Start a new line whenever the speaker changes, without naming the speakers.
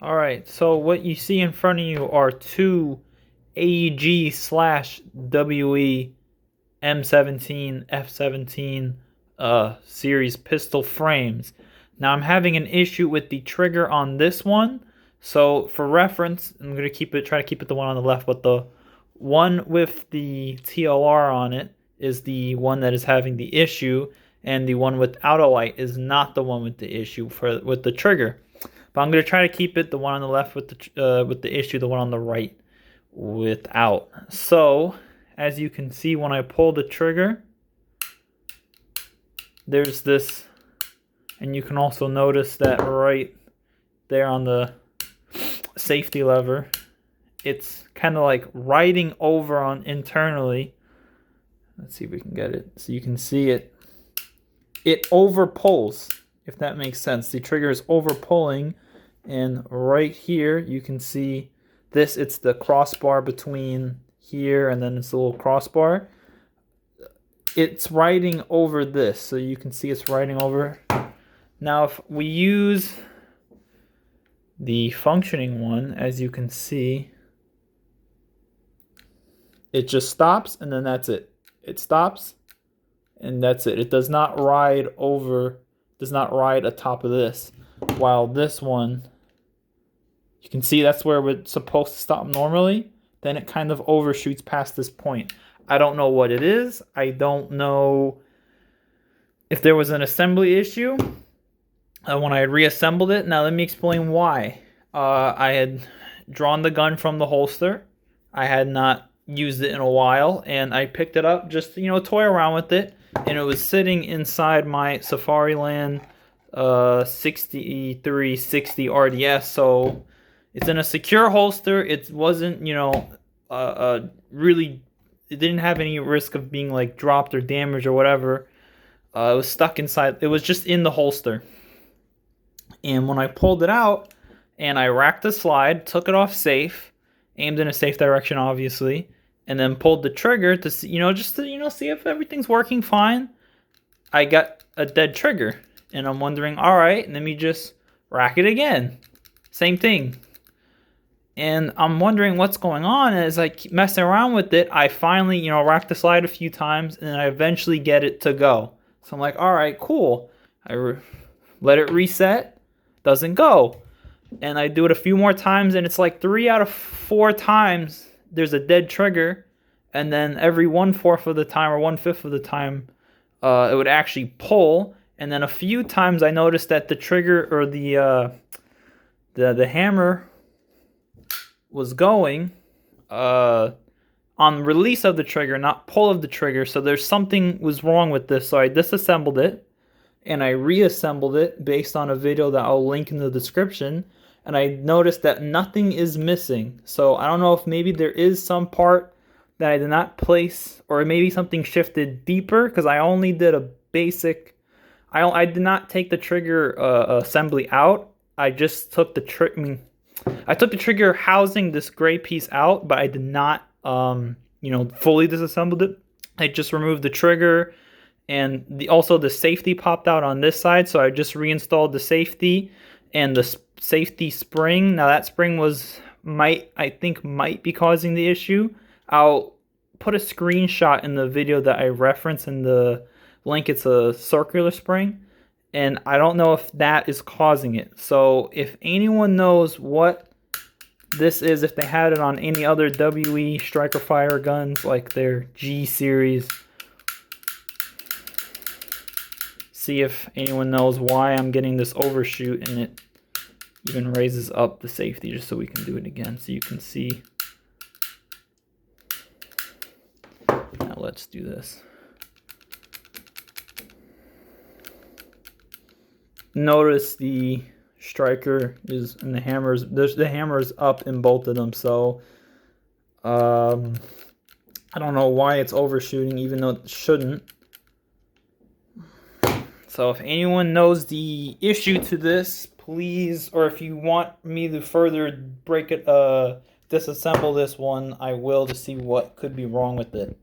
Alright, so what you see in front of you are two A.E.G/W.E M17 F17 series pistol frames. Now I'm having an issue with the trigger on this one. So for reference, I'm gonna try to keep it the one on the left, but the one with the TLR on it is the one that is having the issue, and the one without a light is not the one with the issue with the trigger. But I'm gonna try to keep it the one on the left with the issue, the one on the right without. So as you can see, when I pull the trigger, there's this, and you can also notice that right there on the safety lever, it's kind of like riding over on internally. Let's see if we can get it so you can see it. It over pulls, if that makes sense. The trigger is over pulling, and right here you can see this. It's the crossbar between here, and then it's a little crossbar. It's riding over this, so you can see it's riding over. Now if we use the functioning one, as you can see, it just stops, and then that's it. It stops, and that's it. It does not ride over, does not ride atop of this. While this one, you can see that's where it's supposed to stop normally. Then it kind of overshoots past this point. I don't know what it is. I don't know if there was an assembly issue when I reassembled it. Now let me explain why. I had drawn the gun from the holster. I had not used it in a while, and I picked it up just to, toy around with it, and it was sitting inside my Safariland 6360 RDS. So it's in a secure holster. It wasn't, really, it didn't have any risk of being like dropped or damaged or whatever. It was stuck inside. It was just in the holster. And when I pulled it out and I racked the slide, took it off safe, aimed in a safe direction, obviously, and then pulled the trigger to see, just to, see if everything's working fine, I got a dead trigger. And I'm wondering, all right, let me just rack it again. Same thing. And I'm wondering what's going on. And as I keep messing around with it, I finally, rack the slide a few times, and I eventually get it to go. So I'm like, all right, cool. I let it reset, doesn't go. And I do it a few more times, and it's like 3 out of 4 times there's a dead trigger. And then every 1/4 of the time or 1/5 of the time, it would actually pull. And then a few times I noticed that the trigger or the hammer was going on release of the trigger, not pull of the trigger. So there's something was wrong with this. So I disassembled it and I reassembled it based on a video that I'll link in the description. And I noticed that nothing is missing. So I don't know if maybe there is some part that I did not place, or maybe something shifted deeper, because I only did a basic. I did not take the trigger assembly out. I just took the I took the trigger housing, this gray piece, out, but I did not, fully disassembled it. I just removed the trigger, and also the safety popped out on this side, so I just reinstalled the safety and the safety spring. Now that spring I think might be causing the issue. I'll put a screenshot in the video that I reference in the link. It's a circular spring, and I don't know if that is causing it. So if anyone knows what this is, if they had it on any other W.E striker fire guns like their G series, see if anyone knows why I'm getting this overshoot, and it even raises up the safety just so we can do it again so you can see. Now let's do this. Notice the striker is, and the hammer is up in both of them, so I don't know why it's overshooting even though it shouldn't. So if anyone knows the issue to this, please, or if you want me to further disassemble this one, I will, to see what could be wrong with it.